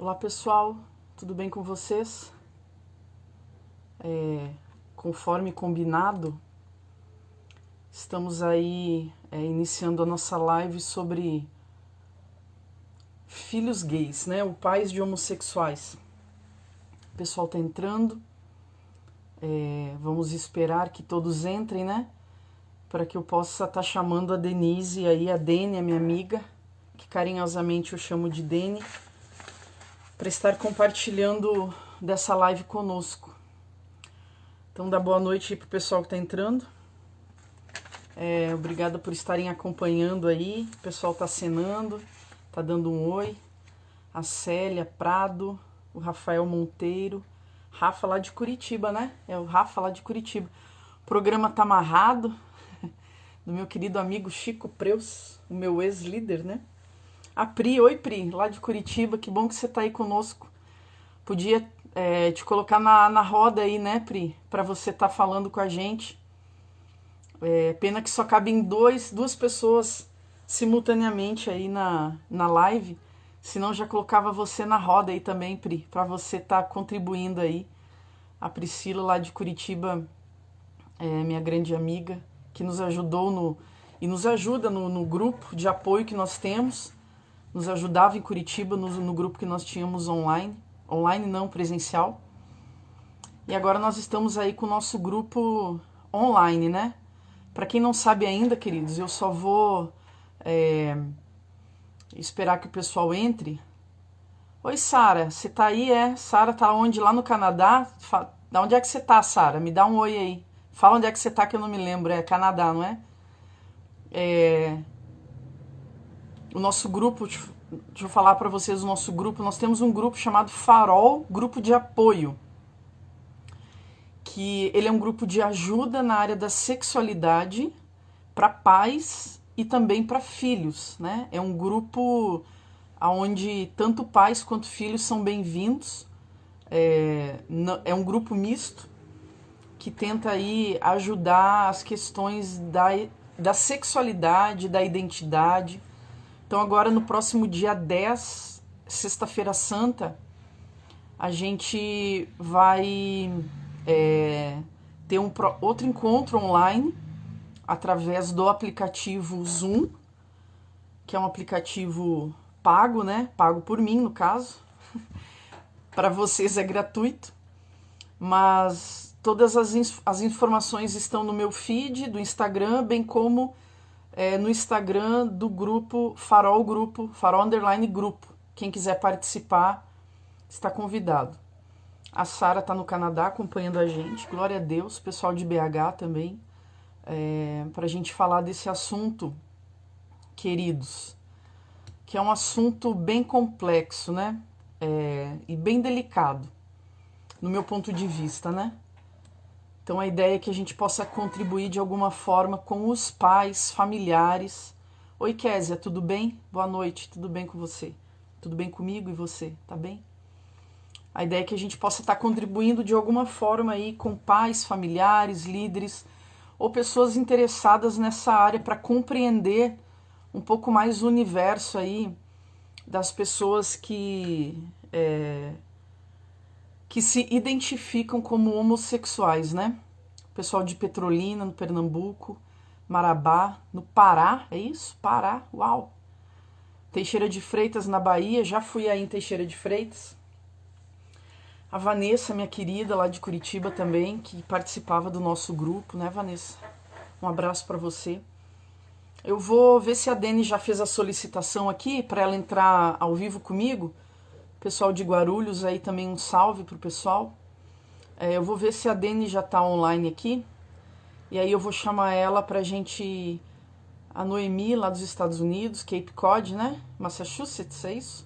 Olá pessoal, tudo bem com vocês? Conforme combinado, estamos aí iniciando a nossa live sobre filhos gays, né? Ou pais de homossexuais. O pessoal tá entrando, vamos esperar que todos entrem, né? Para que eu possa estar chamando a Denise aí, a Dene, a minha amiga, que carinhosamente eu chamo de Dene, para estar compartilhando dessa live conosco. Então dá boa noite aí pro pessoal que tá entrando. Obrigada por estarem acompanhando aí. O pessoal tá acenando, tá dando um oi. A Célia Prado, o Rafael Monteiro. Rafa lá de Curitiba, né? É o Rafa lá de Curitiba. O programa tá amarrado, do meu querido amigo Chico Preus, o meu ex-líder, né? A Pri, oi Pri, lá de Curitiba, que bom que você tá aí conosco. Podia te colocar na roda aí, né, Pri? Pra você tá falando com a gente. Pena que só cabem duas pessoas simultaneamente aí na live. Senão já colocava você na roda aí também, Pri, para você estar contribuindo aí. A Priscila lá de Curitiba minha grande amiga, que nos ajudou e nos ajuda no grupo de apoio que nós temos. Nos ajudava em Curitiba no grupo que nós tínhamos online. Online não, presencial. E agora nós estamos aí com o nosso grupo online, né? Para quem não sabe ainda, queridos, eu só vou esperar que o pessoal entre. Oi, Sara, você tá aí, é? Sara tá onde? Lá no Canadá? Da onde é que você tá, Sara? Me dá um oi aí. Fala onde é que você tá que eu não me lembro. É Canadá, não é? O nosso grupo, deixa eu falar para vocês o nosso grupo. Nós temos um grupo chamado Farol, grupo de apoio. Que ele é um grupo de ajuda na área da sexualidade para pais e também para filhos, né? É um grupo onde tanto pais quanto filhos são bem-vindos. É um grupo misto que tenta aí ajudar as questões da sexualidade, da identidade. Então agora no próximo dia 10, sexta-feira santa, a gente vai ter outro encontro online através do aplicativo Zoom, que é um aplicativo pago, né? Pago por mim, no caso. Para vocês é gratuito, mas todas as informações estão no meu feed do Instagram, bem como no Instagram do grupo, Farol Underline Grupo. Quem quiser participar está convidado. A Sara está no Canadá acompanhando a gente, glória a Deus, o pessoal de BH também, para a gente falar desse assunto, queridos, que é um assunto bem complexo, né? E bem delicado, no meu ponto de vista, né? Então a ideia é que a gente possa contribuir de alguma forma com os pais, familiares. Oi, Késia, tudo bem? Boa noite, tudo bem com você? Tudo bem comigo e você, tá bem? A ideia é que a gente possa estar contribuindo de alguma forma aí com pais, familiares, líderes ou pessoas interessadas nessa área para compreender um pouco mais o universo aí das pessoas que se identificam como homossexuais, né? O pessoal de Petrolina, no Pernambuco, Marabá, no Pará, é isso? Pará, uau! Teixeira de Freitas, na Bahia, já fui aí em Teixeira de Freitas. A Vanessa, minha querida, lá de Curitiba também, que participava do nosso grupo, né, Vanessa? Um abraço para você. Eu vou ver se a Dani já fez a solicitação aqui para ela entrar ao vivo comigo. Pessoal de Guarulhos aí também um salve pro pessoal. Eu vou ver se a Dani já tá online aqui. E aí eu vou chamar ela pra gente... A Noemi, lá dos Estados Unidos, Cape Cod, né? Massachusetts, é isso?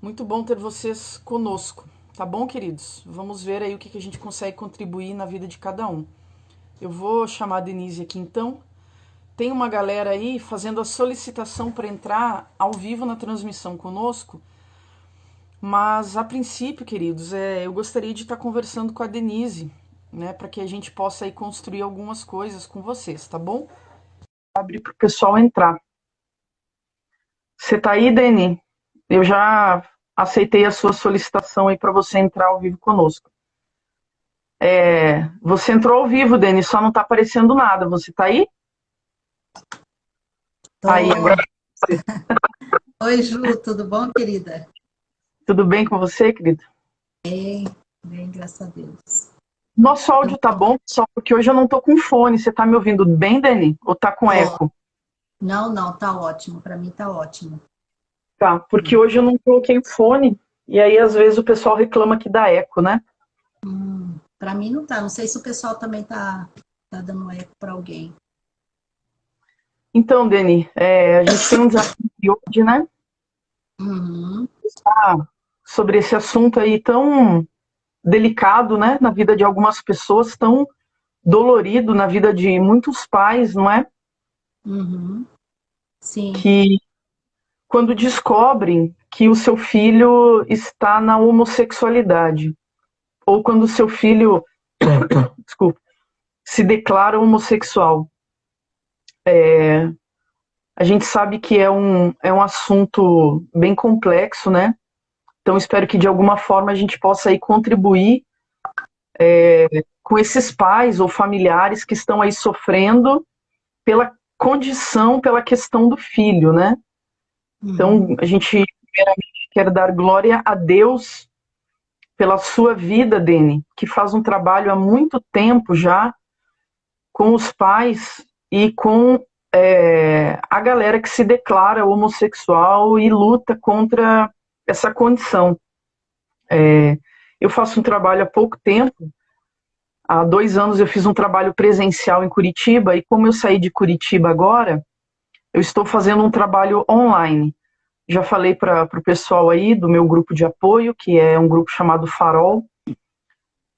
Muito bom ter vocês conosco. Tá bom, queridos? Vamos ver aí o que a gente consegue contribuir na vida de cada um. Eu vou chamar a Denise aqui então. Tem uma galera aí fazendo a solicitação para entrar ao vivo na transmissão conosco. Mas, a princípio, queridos, eu gostaria de estar conversando com a Denise, né, para que a gente possa aí construir algumas coisas com vocês, tá bom? Abrir para o pessoal entrar. Você tá aí, Deni? Eu já aceitei a sua solicitação aí para você entrar ao vivo conosco. Você entrou ao vivo, Denis, só não está aparecendo nada. Você está aí? Aí, agora Tô. Oi, Ju, tudo bom, querida? tudo bem com você, querido? Bem, bem, graças a Deus. Nosso áudio Eu tá bom, só porque hoje eu não tô com fone. Você tá me ouvindo bem, Dani? Ou tá com tô. eco? Não, não, tá ótimo. Para mim tá ótimo. Tá, porque hoje eu não coloquei o fone, e aí às vezes o pessoal reclama que dá eco, né? Para mim não tá. Não sei se o pessoal também tá dando eco para alguém. Então, Dani, a gente tem um desafio hoje, né? Uhum, Ah, sobre esse assunto aí tão delicado, né? Na vida de algumas pessoas, tão dolorido na vida de muitos pais, não é? uhum. Sim. Que quando descobrem que o seu filho está na homossexualidade, ou quando o seu filho, desculpa, se declara homossexual. A gente sabe que é um assunto bem complexo, né? Então espero que de alguma forma a gente possa aí contribuir com esses pais ou familiares que estão aí sofrendo pela condição, pela questão do filho, né? Então Uhum, a gente primeiramente quer dar glória a Deus pela sua vida, Dene, que faz um trabalho há muito tempo já com os pais e com a galera que se declara homossexual e luta contra essa condição. Eu faço um trabalho há pouco tempo, há 2 anos eu fiz um trabalho presencial em Curitiba, e como eu saí de Curitiba agora, eu estou fazendo um trabalho online. Já falei para o pessoal aí do meu grupo de apoio, que é um grupo chamado Farol.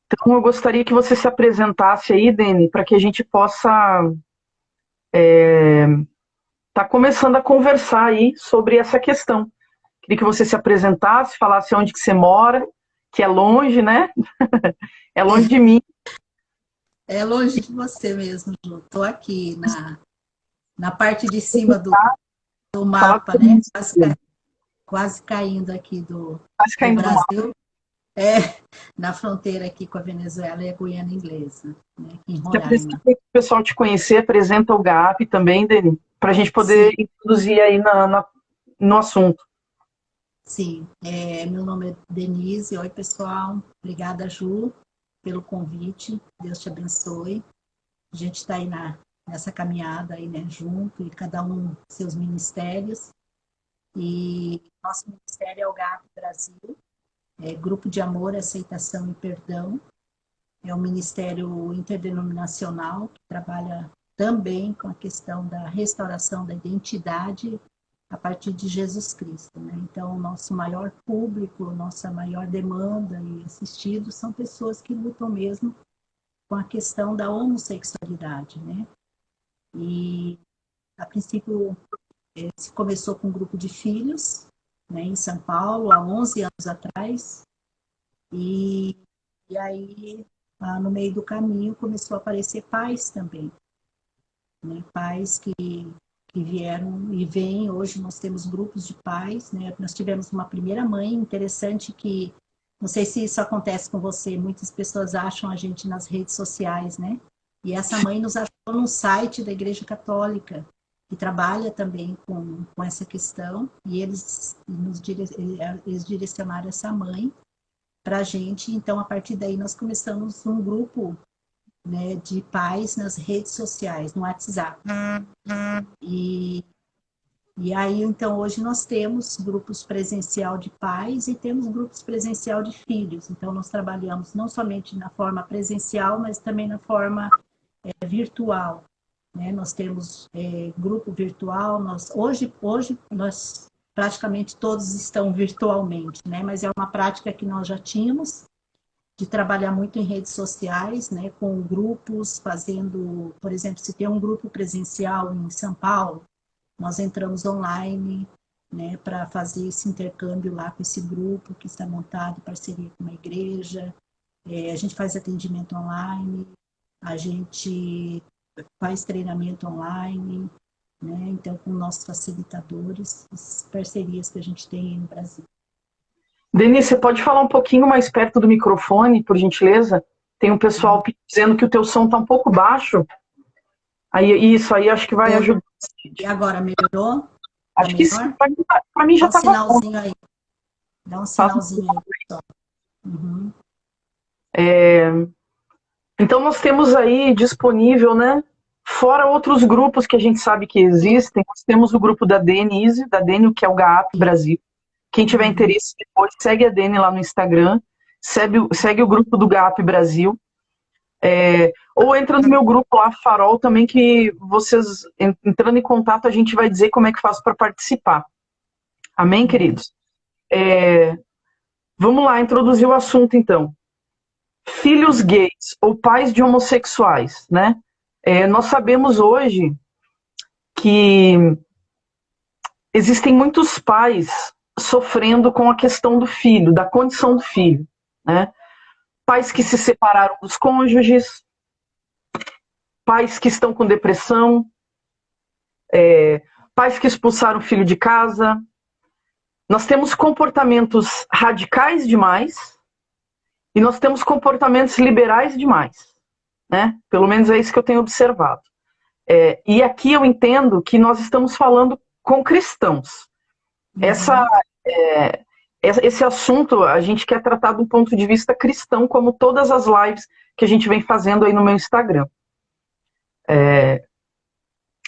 Então eu gostaria que você se apresentasse aí, Deni, para que a gente possa estar começando a conversar aí sobre essa questão. Queria que você se apresentasse, falasse onde que você mora, que é longe, né? É longe de mim. é longe de você mesmo, Ju. Tô aqui na parte de cima do Falar mapa, né? comigo, Quase caindo aqui quase do caindo do mar. Brasil. É, na fronteira aqui com a Venezuela e a Guiana Inglesa, né? Em Se Roraima. apresenta para o pessoal te conhecer, apresenta o GAP também, Deni, para a gente Sim, poder introduzir aí no assunto. sim. Meu nome é Denise. Oi, pessoal. Obrigada, Ju, pelo convite. Deus te abençoe. A gente está aí nessa caminhada aí, né, junto, e cada um seus ministérios. E nosso ministério é o GAP Brasil, Grupo de Amor, Aceitação e Perdão. É um ministério interdenominacional que trabalha também com a questão da restauração da identidade a partir de Jesus Cristo, né? Então, nosso maior público, nossa maior demanda e assistidos são pessoas que lutam mesmo com a questão da homossexualidade, né? E, a princípio, se começou com um grupo de filhos, né, em São Paulo, há 11 anos atrás, e, e aí, no meio do caminho, começou a aparecer pais também, né? Pais que vieram e vêm. Hoje nós temos grupos de pais, né? Nós tivemos uma primeira mãe interessante que, não sei se isso acontece com você, muitas pessoas acham a gente nas redes sociais, né? E essa mãe nos achou no site da Igreja Católica, que trabalha também com essa questão, e eles direcionaram essa mãe para a gente. Então, a partir daí, nós começamos um grupo, né, de pais nas redes sociais, no WhatsApp. E, e aí, então, hoje nós temos grupos presencial de pais e temos grupos presencial de filhos. Então, nós trabalhamos não somente na forma presencial, mas também na forma virtual. Né? Nós temos grupo virtual. Hoje nós praticamente todos estão virtualmente, né? Mas é uma prática que nós já tínhamos de trabalhar muito em redes sociais, né, com grupos, fazendo, por exemplo, se tem um grupo presencial em São Paulo, nós entramos online, né, para fazer esse intercâmbio lá com esse grupo que está montado em parceria com uma igreja. A gente faz atendimento online, a gente faz treinamento online, né, então com nossos facilitadores, as parcerias que a gente tem aí no Brasil. Denise, você pode falar um pouquinho mais perto do microfone, por gentileza? Tem um pessoal dizendo que o teu som está um pouco baixo. Aí, isso aí acho que vai Tô. ajudar. E agora, melhorou? Tá Acho que sim. melhor? Para mim Dá já um estava bom. sinalzinho aí. Dá um Tá? sinalzinho aí, pessoal. Uhum. Então nós temos aí disponível, né? Fora outros grupos que a gente sabe que existem, nós temos o grupo da Denise, da Deni, que é o GAP Brasil. Quem tiver Uhum. interesse depois, segue a Deni lá no Instagram, segue o grupo do GAP Brasil. Ou entra no meu grupo lá, Farol, também, que vocês, entrando em contato, a gente vai dizer como é que faz para participar. Amém, queridos? Vamos lá, introduzir o assunto, então. Filhos gays ou pais de homossexuais, né? Nós sabemos hoje que existem muitos pais sofrendo com a questão do filho, da condição do filho, né? Pais que se separaram dos cônjuges, pais que estão com depressão, pais que expulsaram o filho de casa. Nós temos comportamentos radicais demais e nós temos comportamentos liberais demais, né? Pelo menos é isso que eu tenho observado. E aqui eu entendo que nós estamos falando com cristãos. Esse assunto a gente quer tratar do ponto de vista cristão, como todas as lives que a gente vem fazendo aí no meu Instagram.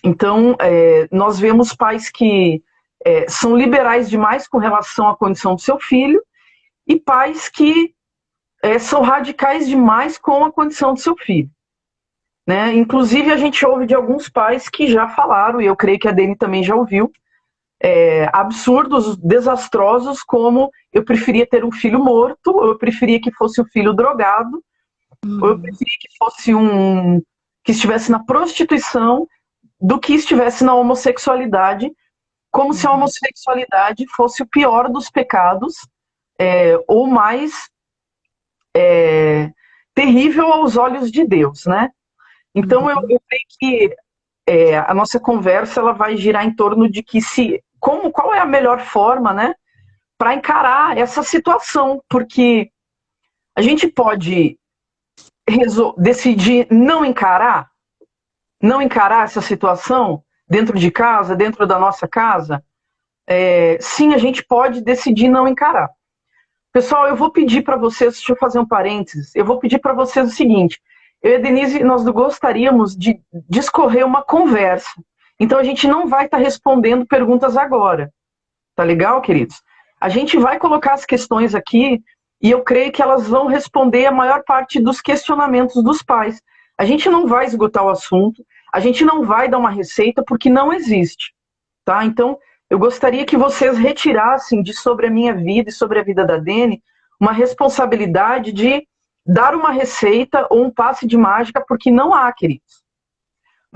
Então, nós vemos pais que são liberais demais com relação à condição do seu filho e pais que são radicais demais com a condição do seu filho. Né? Inclusive, a gente ouve de alguns pais que já falaram, e eu creio que a Deni também já ouviu, absurdos, desastrosos, como eu preferia ter um filho morto, ou eu preferia que fosse um filho drogado, ou eu preferia que fosse que estivesse na prostituição, do que estivesse na homossexualidade, como se a homossexualidade fosse o pior dos pecados, ou mais terrível aos olhos de Deus, né? Então eu creio que a nossa conversa ela vai girar em torno de que qual é a melhor forma, né, para encarar essa situação, porque a gente pode decidir não encarar essa situação dentro de casa, dentro da nossa casa. Sim, a gente pode decidir não encarar. Pessoal, eu vou pedir para vocês, deixa eu fazer um parênteses, eu vou pedir para vocês o seguinte: eu e a Denise, nós gostaríamos de discorrer uma conversa. Então, a gente não vai estar respondendo perguntas agora. Tá legal, queridos? A gente vai colocar as questões aqui e eu creio que elas vão responder a maior parte dos questionamentos dos pais. A gente não vai esgotar o assunto, a gente não vai dar uma receita porque não existe. Tá? Então, eu gostaria que vocês retirassem sobre a minha vida e sobre a vida da Deni uma responsabilidade de dar uma receita ou um passe de mágica, porque não há, queridos.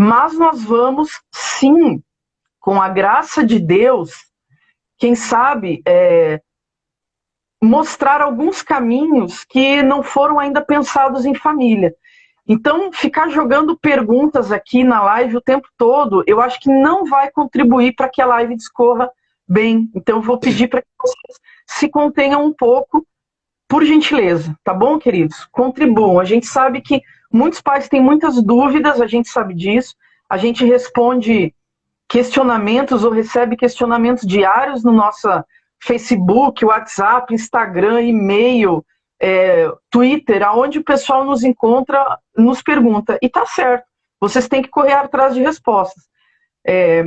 Mas nós vamos, sim, com a graça de Deus, quem sabe, mostrar alguns caminhos que não foram ainda pensados em família. Então, ficar jogando perguntas aqui na live o tempo todo, eu acho que não vai contribuir para que a live discorra bem. Então, eu vou pedir para que vocês se contenham um pouco, por gentileza, tá bom, queridos? Contribuam. A gente sabe que muitos pais têm muitas dúvidas, a gente sabe disso. A gente responde questionamentos ou recebe questionamentos diários no nosso Facebook, WhatsApp, Instagram, e-mail, Twitter, aonde o pessoal nos encontra, nos pergunta. E tá certo, vocês têm que correr atrás de respostas.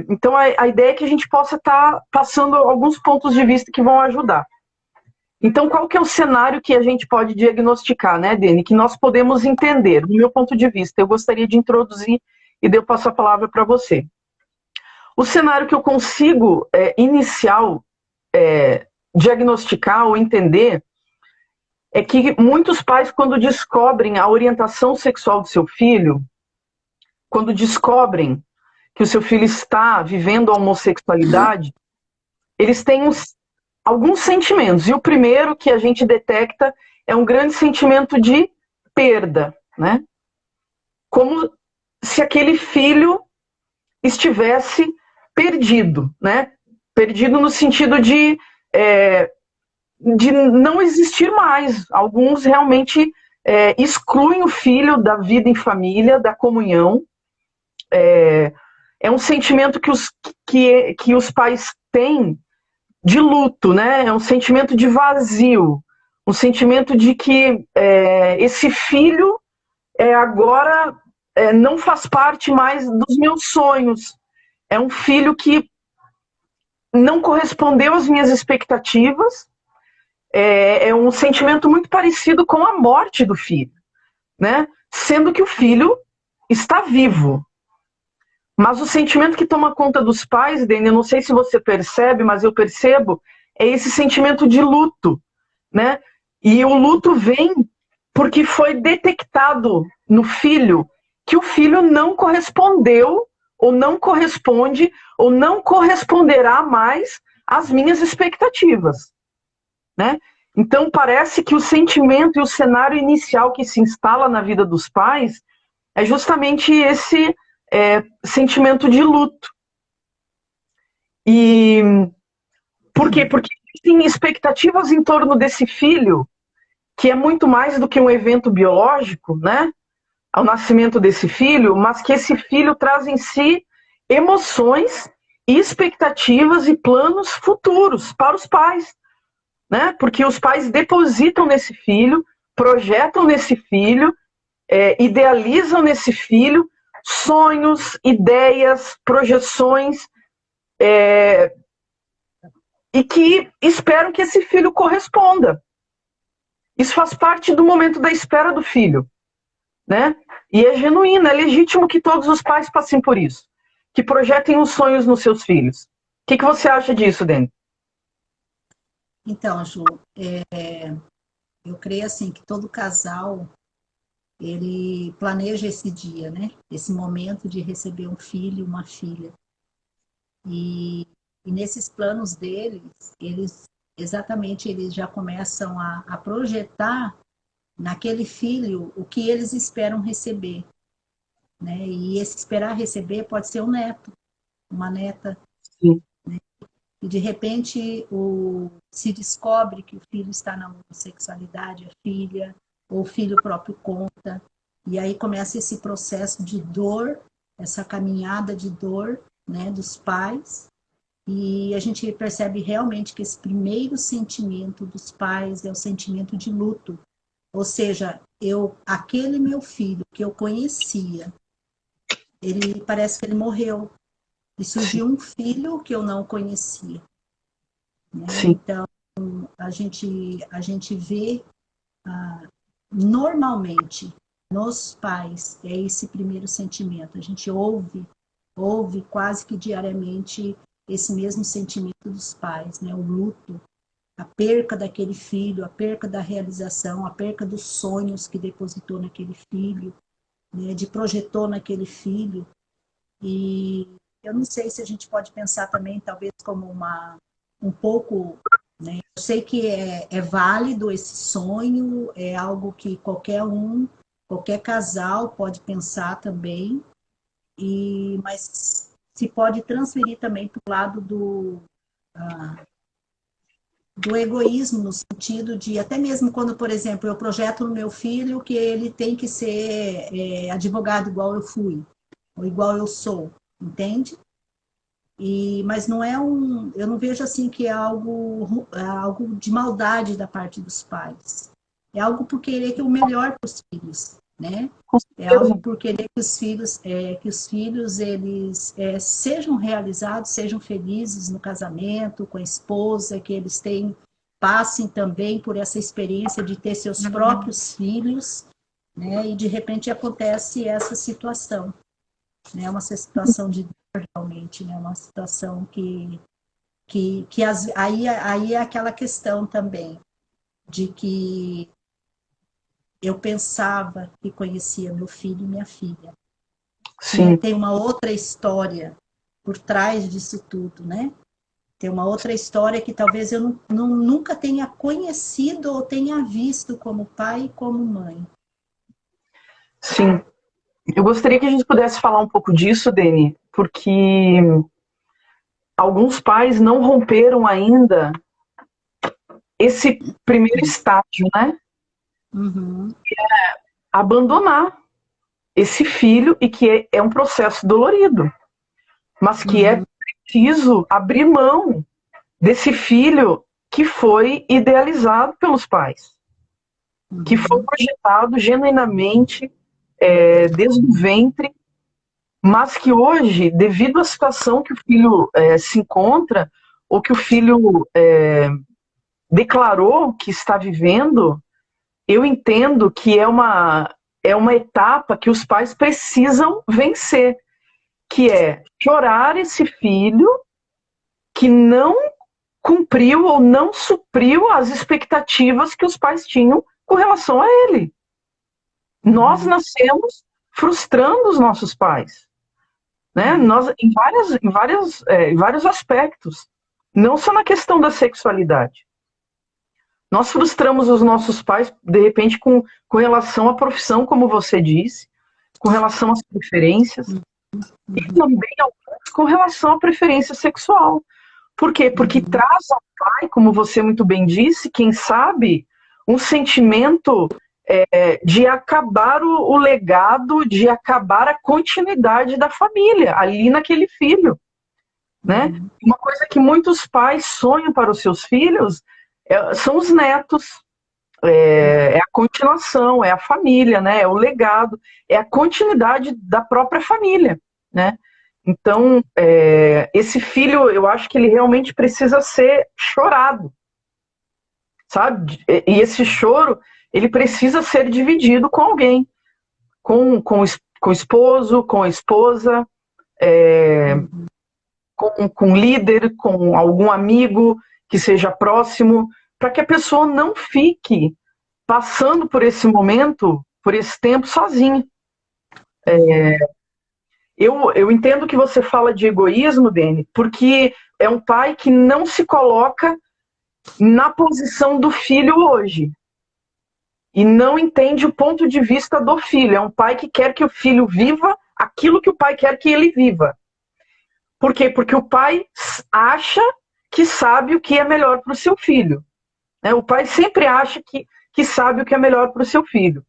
Então, a ideia é que a gente possa estar passando alguns pontos de vista que vão ajudar. Então, qual que é o cenário que a gente pode diagnosticar, né, Deni? Que nós podemos entender, do meu ponto de vista. Eu gostaria de introduzir e daí eu passo a palavra para você. O cenário que eu consigo inicial diagnosticar ou entender é que muitos pais, quando descobrem a orientação sexual do seu filho, quando descobrem que o seu filho está vivendo a homossexualidade, eles têm alguns sentimentos. E o primeiro que a gente detecta é um grande sentimento de perda, né? Como se aquele filho estivesse perdido, né? Perdido no sentido de de não existir mais. Alguns realmente excluem o filho da vida em família, da comunhão. É um sentimento que os pais têm de luto, né? É um sentimento de vazio, um sentimento de que esse filho agora não faz parte mais dos meus sonhos. É um filho que não correspondeu às minhas expectativas. É um sentimento muito parecido com a morte do filho, né? Sendo que o filho está vivo. Mas o sentimento que toma conta dos pais, Dani, eu não sei se você percebe, mas eu percebo, é esse sentimento de luto, né? E o luto vem porque foi detectado no filho que o filho não correspondeu, ou não corresponde, ou não corresponderá mais às minhas expectativas, né? Então parece que o sentimento e o cenário inicial que se instala na vida dos pais é justamente esse sentimento de luto. E por quê? Porque existem expectativas em torno desse filho, que é muito mais do que um evento biológico, né? Ao nascimento desse filho, mas que esse filho traz em si emoções, expectativas e planos futuros para os pais, né? Porque os pais depositam nesse filho, projetam nesse filho, idealizam nesse filho sonhos, ideias, projeções, e que esperam que esse filho corresponda. Isso faz parte do momento da espera do filho, né? E é genuíno, é legítimo que todos os pais passem por isso, que projetem os sonhos nos seus filhos. O que você acha disso, Dani? Então, Ju, eu creio assim que todo casal ele planeja esse dia, né? Esse momento de receber um filho, uma filha. E nesses planos deles, eles já começam a projetar naquele filho o que eles esperam receber, né? E esse esperar receber pode ser um neto, uma neta. Sim. E de repente se descobre que o filho está na homossexualidade, a filha, ou o filho próprio conta. E aí começa esse processo de dor, essa caminhada de dor, né, dos pais. E a gente percebe realmente que esse primeiro sentimento dos pais é o sentimento de luto. Ou seja, aquele meu filho que eu conhecia, ele parece que ele morreu. E surgiu um filho que eu não conhecia. Né? Então, a gente vê normalmente nos pais esse primeiro sentimento. A gente ouve quase que diariamente esse mesmo sentimento dos pais, né? O luto, a perca daquele filho, a perca da realização, a perca dos sonhos que depositou naquele filho, né? De projetou naquele filho. E eu não sei se a gente pode pensar também, talvez, como um pouco, né? Eu sei que é válido esse sonho, é algo que qualquer casal pode pensar também, mas se pode transferir também para o lado do egoísmo, no sentido de, até mesmo quando, por exemplo, eu projeto no meu filho que ele tem que ser advogado igual eu fui, ou igual eu sou, entende? Mas não eu não vejo assim que é algo de maldade da parte dos pais. É algo por querer que o melhor para os filhos, né? É algo por querer que os filhos eles sejam realizados, sejam felizes no casamento, com a esposa, que eles passem também por essa experiência de ter seus próprios filhos, né? E de repente acontece essa situação, né? Uma situação de dor realmente, né? Uma situação aí é aquela questão também de que eu pensava que conhecia meu filho e minha filha. Sim. Tem uma outra história por trás disso tudo, né? Tem uma outra história que talvez eu nunca tenha conhecido ou tenha visto como pai e como mãe. Sim. Eu gostaria que a gente pudesse falar um pouco disso, Dani, porque alguns pais não romperam ainda esse primeiro estágio, né? Uhum. Abandonar esse filho, e que é um processo dolorido, mas que é preciso abrir mão desse filho que foi idealizado pelos pais, que foi projetado genuinamente desde o ventre, mas que hoje, devido à situação que o filho se encontra, ou que o filho declarou que está vivendo, eu entendo que é uma etapa que os pais precisam vencer, que é chorar esse filho que não cumpriu ou não supriu as expectativas que os pais tinham com relação a ele. Nós nascemos frustrando os nossos pais, né? Nós, em vários aspectos, não só na questão da sexualidade. Nós frustramos os nossos pais, de repente, com relação à profissão, como você disse, com relação às preferências, e também com relação à preferência sexual. Por quê? Porque traz ao pai, como você muito bem disse, quem sabe, um sentimento de acabar o legado, de acabar a continuidade da família, ali naquele filho, né? Uma coisa que muitos pais sonham para os seus filhos são os netos, é a continuação, é a família, né? É o legado, é a continuidade da própria família, né? Então, esse filho, eu acho que ele realmente precisa ser chorado, sabe? E esse choro, ele precisa ser dividido com alguém, com o esposo, com a esposa, com o líder, com algum amigo que seja próximo, para que a pessoa não fique passando por esse momento, por esse tempo sozinha. Eu entendo que você fala de egoísmo, Dene, porque é um pai que não se coloca na posição do filho hoje. E não entende o ponto de vista do filho. É um pai que quer que o filho viva aquilo que o pai quer que ele viva. Por quê? Porque o pai acha que sabe o que é melhor para o seu filho. O pai sempre acha que sabe o que é melhor para o seu filho.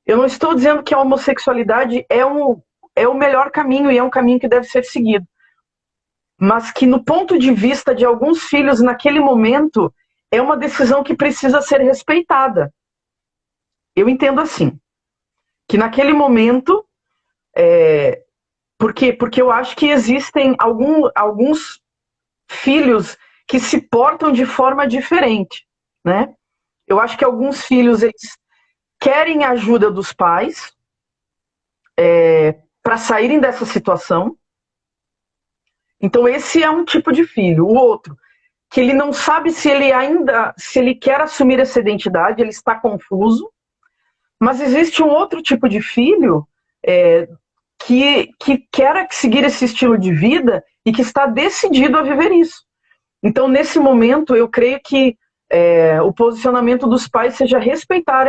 Eu não estou dizendo que a homossexualidade é o melhor caminho e é um caminho que deve ser seguido. Mas que no ponto de vista de alguns filhos, naquele momento, é uma decisão que precisa ser respeitada. Eu entendo assim, que naquele momento, por quê? Porque eu acho que existem alguns filhos que se portam de forma diferente, né? Eu acho que alguns filhos, eles querem a ajuda dos pais para saírem dessa situação. Então esse é um tipo de filho. O outro, que ele não sabe se ele quer assumir essa identidade, ele está confuso. Mas existe um outro tipo de filho que quer seguir esse estilo de vida e que está decidido a viver isso. Então, nesse momento, eu creio que o posicionamento dos pais seja respeitar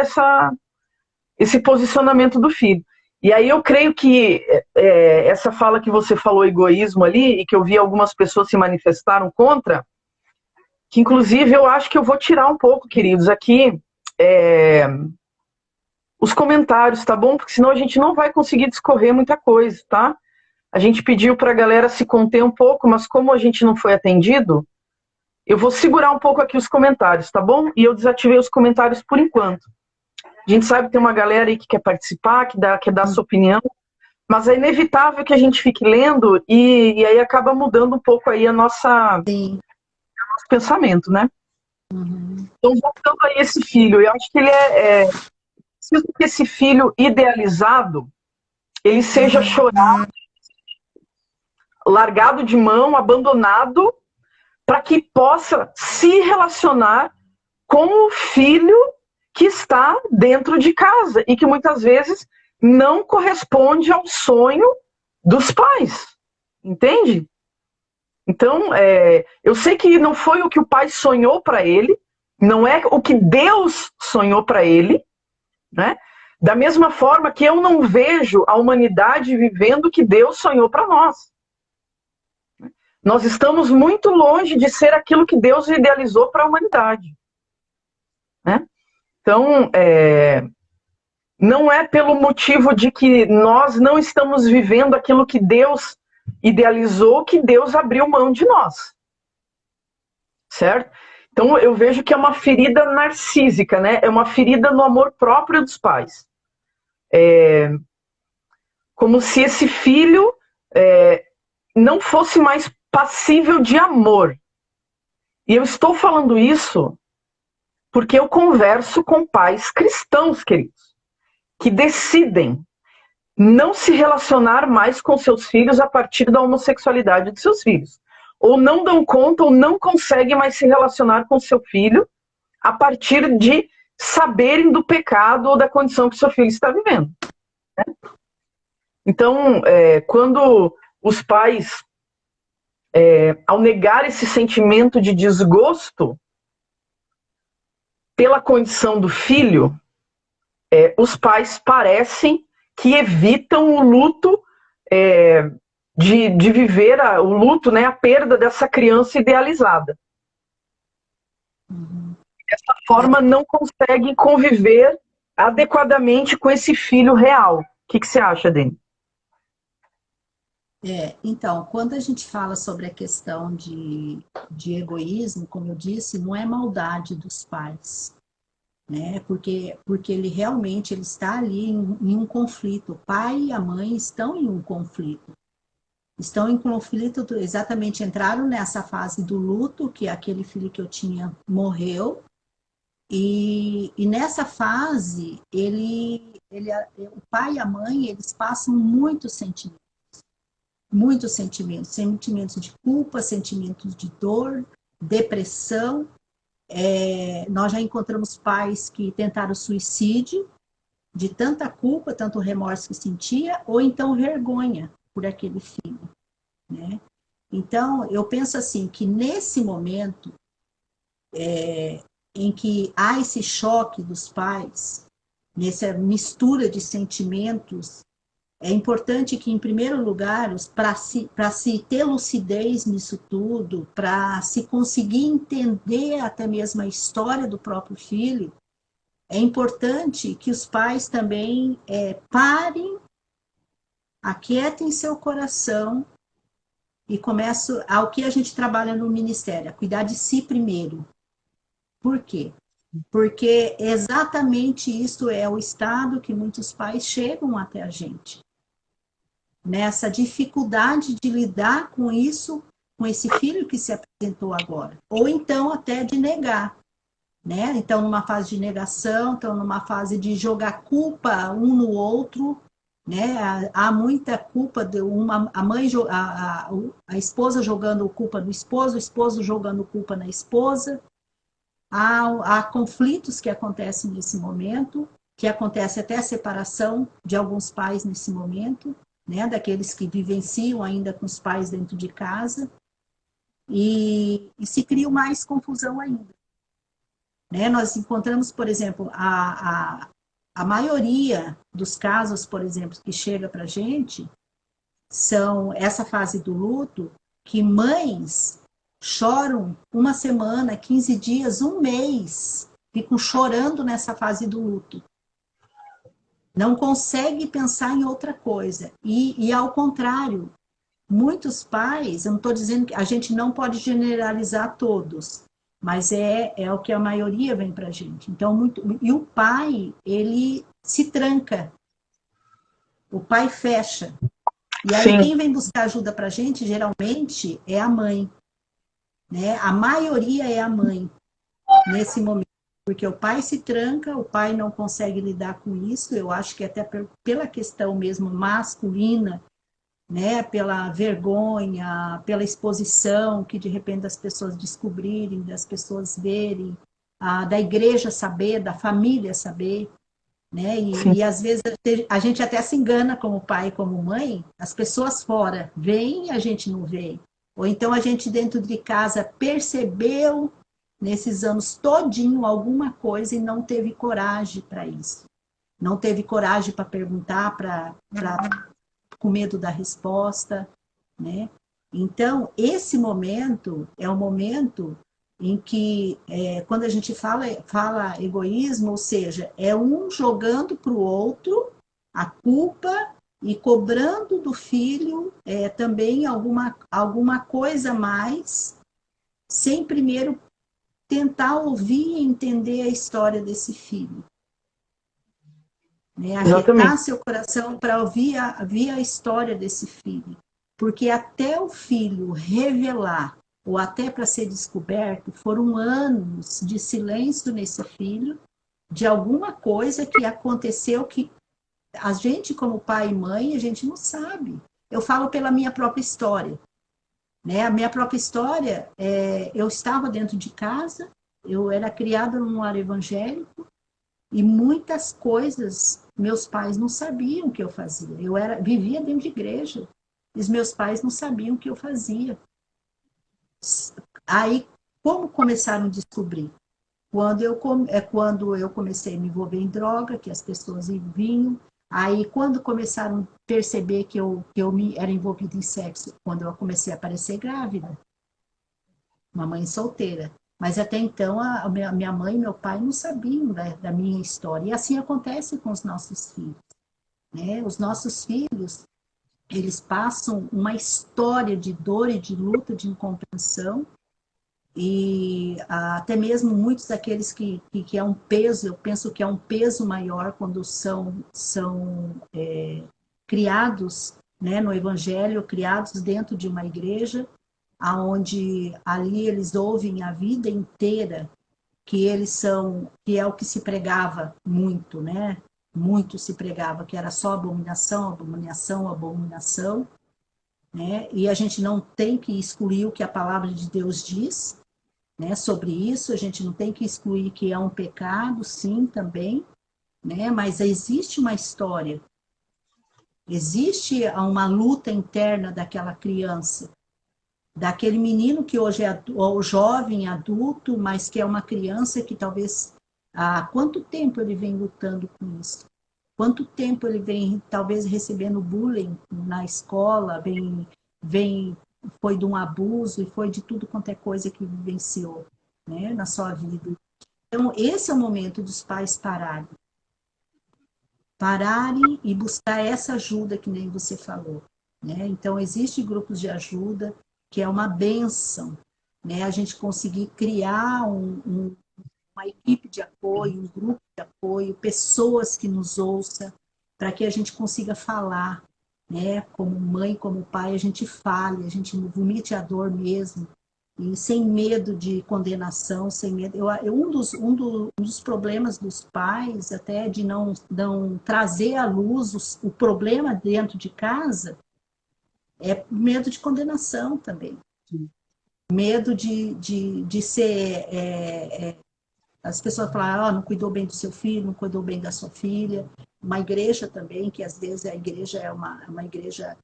esse posicionamento do filho. E aí eu creio que essa fala que você falou, egoísmo ali, e que eu vi algumas pessoas se manifestaram contra, que inclusive eu acho que eu vou tirar um pouco, queridos, aqui os comentários, tá bom? Porque senão a gente não vai conseguir discorrer muita coisa, tá? A gente pediu para a galera se conter um pouco, mas como a gente não foi atendido, eu vou segurar um pouco aqui os comentários, tá bom? E eu desativei os comentários por enquanto. A gente sabe que tem uma galera aí que quer participar, quer dar sua opinião, mas é inevitável que a gente fique lendo e aí acaba mudando um pouco aí o nosso pensamento, né? Então, voltando aí esse filho, eu acho que ele preciso que esse filho idealizado, ele seja chorado, largado de mão, abandonado, para que possa se relacionar com o filho que está dentro de casa e que muitas vezes não corresponde ao sonho dos pais, entende? Então, eu sei que não foi o que o pai sonhou para ele, não é o que Deus sonhou para ele, né? Da mesma forma que eu não vejo a humanidade vivendo o que Deus sonhou para nós. Nós estamos muito longe de ser aquilo que Deus idealizou para a humanidade. né? Então, não é pelo motivo de que nós não estamos vivendo aquilo que Deus idealizou que Deus abriu mão de nós, certo? Então, eu vejo que é uma ferida narcísica, né? É uma ferida no amor próprio dos pais. Como se esse filho não fosse mais passível de amor. E eu estou falando isso porque eu converso com pais cristãos, queridos, que decidem não se relacionar mais com seus filhos a partir da homossexualidade de seus filhos. Ou não dão conta, ou não conseguem mais se relacionar com seu filho a partir de saberem do pecado ou da condição que seu filho está vivendo. Então, quando os pais, ao negar esse sentimento de desgosto pela condição do filho, os pais parecem que evitam o luto, de viver o luto, né, a perda dessa criança idealizada. Dessa forma, não conseguem conviver adequadamente com esse filho real. O que você acha, Dani? Então, quando a gente fala sobre a questão de egoísmo, como eu disse, não é maldade dos pais, né? Porque ele realmente ele está ali em um conflito. O pai e a mãe estão em um conflito. Estão em conflito, exatamente entraram nessa fase do luto, que aquele filho que eu tinha morreu, e nessa fase, o pai e a mãe, eles passam muitos sentimentos de culpa, sentimentos de dor, depressão. Nós já encontramos pais que tentaram suicídio, de tanta culpa, tanto remorso que sentia, ou então vergonha por aquele filho, né? Então, eu penso assim, que nesse momento em que há esse choque dos pais, nessa mistura de sentimentos, é importante que, em primeiro lugar, para se ter lucidez nisso tudo, para se conseguir entender até mesmo a história do próprio filho, é importante que os pais também parem, aquietem seu coração e comecem ao que a gente trabalha no ministério, a cuidar de si primeiro. Por quê? Porque exatamente isso é o estado que muitos pais chegam até a gente. Nessa dificuldade de lidar com isso, com esse filho que se apresentou agora. Ou então até de negar, né? Então, numa fase de negação, então numa fase de jogar culpa um no outro, né? Há muita culpa de a mãe, a esposa jogando culpa no esposo, o esposo jogando culpa na esposa. Há conflitos que acontecem nesse momento, que acontece até a separação de alguns pais nesse momento, né, daqueles que vivenciam ainda com os pais dentro de casa, e se cria mais confusão ainda. Né? Nós encontramos, por exemplo, a maioria dos casos, por exemplo, que chega para a gente, são essa fase do luto, que mães choram uma semana, 15 dias, um mês, ficam chorando nessa fase do luto. Não consegue pensar em outra coisa. E ao contrário, muitos pais, eu não estou dizendo que a gente não pode generalizar todos, mas é o que a maioria vem para a gente. Então, e o pai, ele se tranca. O pai fecha. E aí, quem vem buscar ajuda para a gente, geralmente, é a mãe. Né? A maioria é a mãe, nesse momento. Porque o pai se tranca, o pai não consegue lidar com isso, eu acho que até pela questão mesmo masculina, né, pela vergonha, pela exposição que de repente as pessoas descobrirem, das pessoas verem, da igreja saber, da família saber, né, e às vezes a gente até se engana como pai e como mãe, as pessoas fora veem e a gente não vê, ou então a gente dentro de casa percebeu nesses anos todinho alguma coisa e não teve coragem para isso. Não teve coragem para perguntar, com medo da resposta, né? Então, esse momento é o momento em que quando a gente fala egoísmo, ou seja, é um jogando para o outro a culpa e cobrando do filho também alguma coisa a mais, sem primeiro tentar ouvir e entender a história desse filho. Né? Aquietar Exatamente. seu coração para ouvir a história desse filho. Porque até o filho revelar, ou até para ser descoberto, foram anos de silêncio nesse filho, de alguma coisa que aconteceu que a gente, como pai e mãe, a gente não sabe. Eu falo pela minha própria história. Né? A minha própria história, eu estava dentro de casa, eu era criada num lar evangélico, e muitas coisas meus pais não sabiam o que eu fazia. Vivia dentro de igreja, e os meus pais não sabiam o que eu fazia. Aí, como começaram a descobrir? Quando eu comecei a me envolver em droga, que as pessoas vinham. Aí, quando começaram a perceber que era envolvida em sexo, quando eu comecei a aparecer grávida, uma mãe solteira. Mas até então, a minha mãe e meu pai não sabiam da minha história. E assim acontece com os nossos filhos. Né? Os nossos filhos, eles passam uma história de dor e de luta, de incompreensão, e até mesmo muitos daqueles que é um peso, eu penso que é um peso maior quando são criados, né, no Evangelho, criados dentro de uma igreja, aonde ali eles ouvem a vida inteira que é o que se pregava muito, né? Muito se pregava que era só abominação, abominação, abominação, né? E a gente não tem que excluir o que a palavra de Deus diz, né? Sobre isso, a gente não tem que excluir que é um pecado, sim, também, né? Mas existe uma história, existe uma luta interna daquela criança, daquele menino que hoje é o jovem adulto, mas que é uma criança que talvez há quanto tempo ele vem lutando com isso? Quanto tempo ele vem talvez recebendo bullying na escola, vem foi de um abuso e foi de tudo quanto é coisa que vivenciou, né, na sua vida. Então, esse é o momento dos pais pararem e buscar essa ajuda que nem você falou. Né? Então, existem grupos de ajuda, que é uma benção, né? A gente conseguir criar uma equipe de apoio, um grupo de apoio, pessoas que nos ouçam, para que a gente consiga falar, né? Como mãe, como pai, a gente fale, a gente vomite a dor mesmo, e sem medo de condenação, sem medo. Um dos problemas dos pais, até de não trazer à luz o problema dentro de casa, é medo de condenação também. Medo de ser. As pessoas falam, não cuidou bem do seu filho, não cuidou bem da sua filha. Uma igreja também, que às vezes a igreja é uma igreja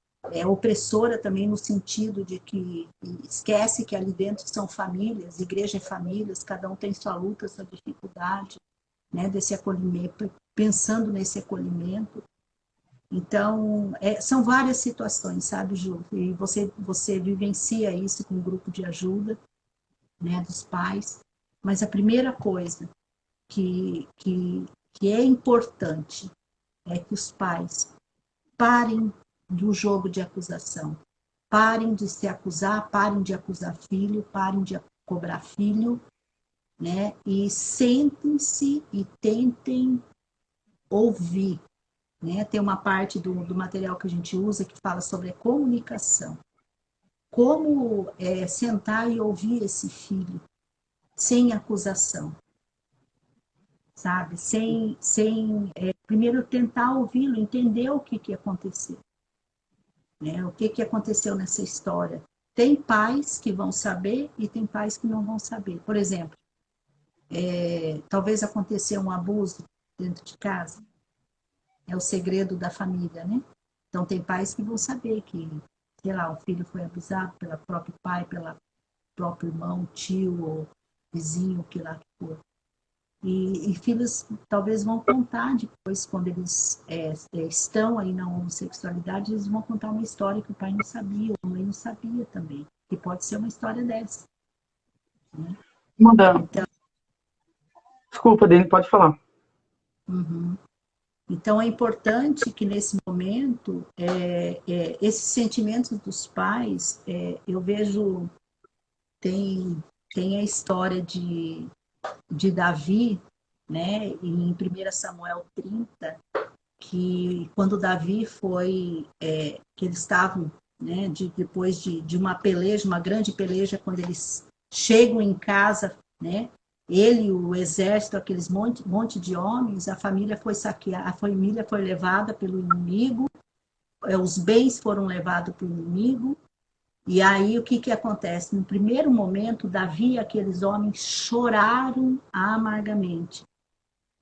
opressora também, no sentido de que esquece que ali dentro são famílias, igreja é famílias, cada um tem sua luta, sua dificuldade, né, desse acolhimento, pensando nesse acolhimento. Então, são várias situações, sabe, Ju? E você vivencia isso com um grupo de ajuda, né, dos pais. Mas a primeira coisa que, que, que é importante é que os pais parem do jogo de acusação. Parem de se acusar, parem de acusar filho, parem de cobrar filho, né? E sentem-se e tentem ouvir. Né? Tem uma parte do material que a gente usa que fala sobre a comunicação. Como sentar e ouvir esse filho sem acusação, sabe? Primeiro tentar ouvi-lo, entender o que aconteceu. Né? O que aconteceu nessa história. Tem pais que vão saber e tem pais que não vão saber. Por exemplo, talvez aconteceu um abuso dentro de casa. É o segredo da família, né? Então, tem pais que vão saber que, sei lá, o filho foi abusado pelo próprio pai, pelo próprio irmão, tio ou vizinho, que lá que for. E filhos talvez vão contar depois, quando eles estão aí na homossexualidade, eles vão contar uma história que o pai não sabia, ou a mãe não sabia também, que pode ser uma história dessa. Né? Manda. Então, Desculpa, Dani, pode falar. uhum. Então é importante que nesse momento esses sentimentos dos pais, eu vejo, tem, tem a história de Davi, né, em 1 Samuel 30, que quando Davi foi, que eles estavam, né, depois de uma peleja, uma grande peleja, quando eles chegam em casa, né, ele, o exército, aqueles monte de homens, a família foi saqueada, a família foi levada pelo inimigo, os bens foram levados pelo inimigo, e aí o que, que acontece? No primeiro momento, Davi e aqueles homens choraram amargamente,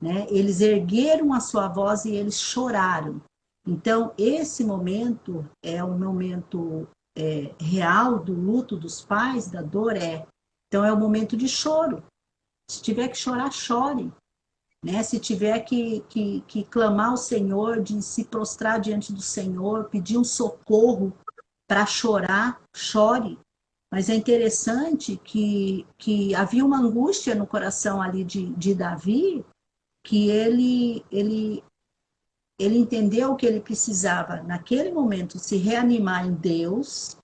né? Eles ergueram a sua voz e eles choraram. Então, esse momento é um momento real do luto dos pais, da dor, Então, é um momento de choro. Se tiver que chorar, chore. Né? Se tiver que clamar ao Senhor, de se prostrar diante do Senhor, pedir um socorro para chorar, chore. Mas é interessante que havia uma angústia no coração ali de Davi, que ele entendeu que ele precisava, naquele momento, se reanimar em Deus,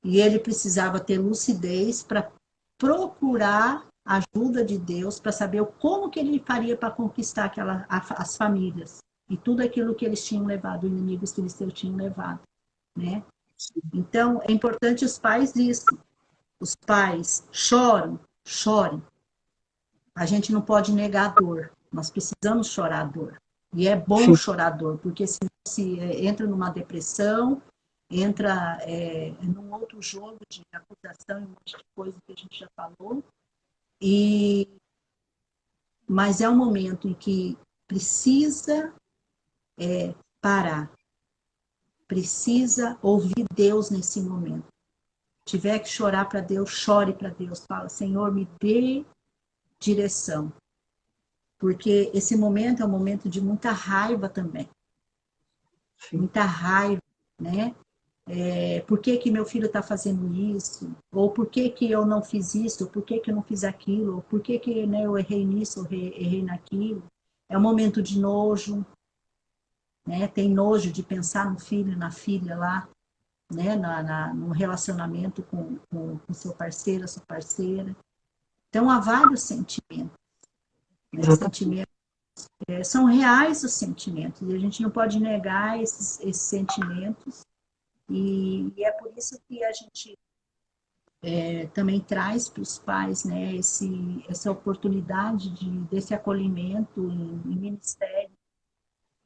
e ele precisava ter lucidez para procurar a ajuda de Deus, para saber como que ele faria para conquistar as famílias e tudo aquilo que eles tinham levado, os inimigos que eles tinham levado, né? Então, é importante os pais isso. Os pais choram, chorem. A gente não pode negar a dor. Nós precisamos chorar a dor. E é bom Sim, chorar a dor, porque se entra numa depressão, entra num outro jogo de acusação e um monte de coisa que a gente já falou. E, mas é um momento em que precisa parar, precisa ouvir Deus nesse momento. Se tiver que chorar para Deus, chore para Deus. Fala, Senhor, me dê direção. Porque esse momento é um momento de muita raiva também. sim. Muita raiva, né? Por que que meu filho está fazendo isso? Ou por que que eu não fiz isso? Ou por que que eu não fiz aquilo? Ou por que que, né, eu errei nisso, ou errei naquilo? É um momento de nojo, né? Tem nojo de pensar no filho, na filha lá, né? No relacionamento com seu parceiro, a sua parceira. Então, há vários sentimentos, né? Exatamente. Sentimentos são reais os sentimentos, e a gente não pode negar esses sentimentos, e é por isso que a gente também traz para os pais, né, essa oportunidade desse acolhimento em ministério,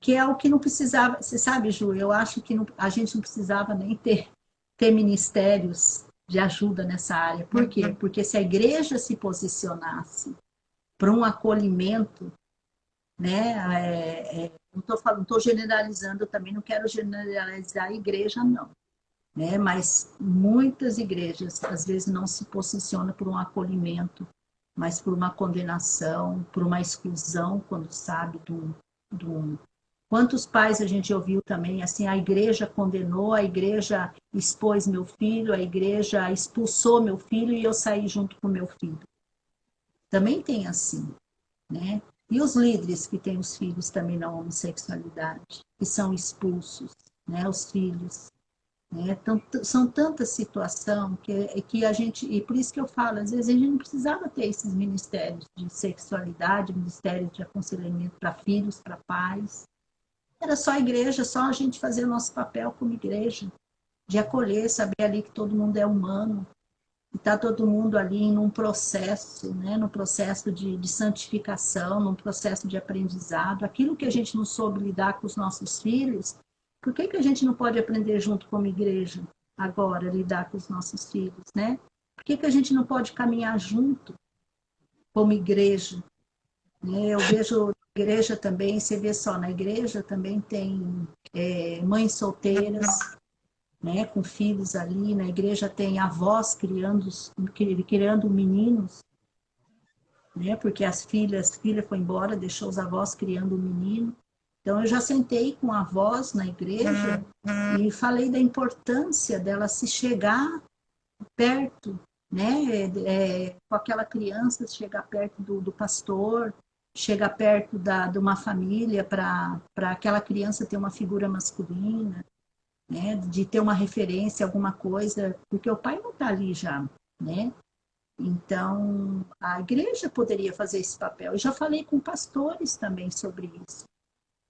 que é o que não precisava, você sabe, Ju, eu acho que a gente não precisava nem ter ministérios de ajuda nessa área. Por quê? Porque se a igreja se posicionasse para um acolhimento, né? Não estou falando, estou generalizando, eu também não quero generalizar a igreja, não, né? Mas muitas igrejas às vezes não se posicionam por um acolhimento, mas por uma condenação, por uma exclusão, quando sabe do... Quantos pais a gente ouviu também, assim, a igreja condenou, a igreja expôs meu filho, a igreja expulsou meu filho e eu saí junto com meu filho. Também tem assim, né? E os líderes que têm os filhos também na homossexualidade, que são expulsos, né? Os filhos, né? Então, são tantas situações que a gente, e por isso que eu falo, às vezes a gente não precisava ter esses ministérios de sexualidade, ministérios de aconselhamento para filhos, para pais. Era só a igreja, só a gente fazer o nosso papel como igreja, de acolher, saber ali que todo mundo é humano, e está todo mundo ali em um processo, né? Num processo de santificação, num processo de aprendizado. Aquilo que a gente não soube lidar com os nossos filhos, por que que a gente não pode aprender junto como igreja agora, lidar com os nossos filhos, né? Por que que a gente não pode caminhar junto como igreja, né? Eu vejo igreja também, você vê só, na igreja também tem mães solteiras, né, com filhos ali, na igreja tem avós criando meninos, né, porque filha foi embora, deixou os avós criando um menino. Então eu já sentei com avós na igreja e falei da importância dela se chegar perto, né? Com aquela criança, chegar perto do pastor, chegar perto de uma família para aquela criança ter uma figura masculina, né? De ter uma referência, alguma coisa, porque o pai não está ali já, né? Então, a igreja poderia fazer esse papel. Eu já falei com pastores também sobre isso.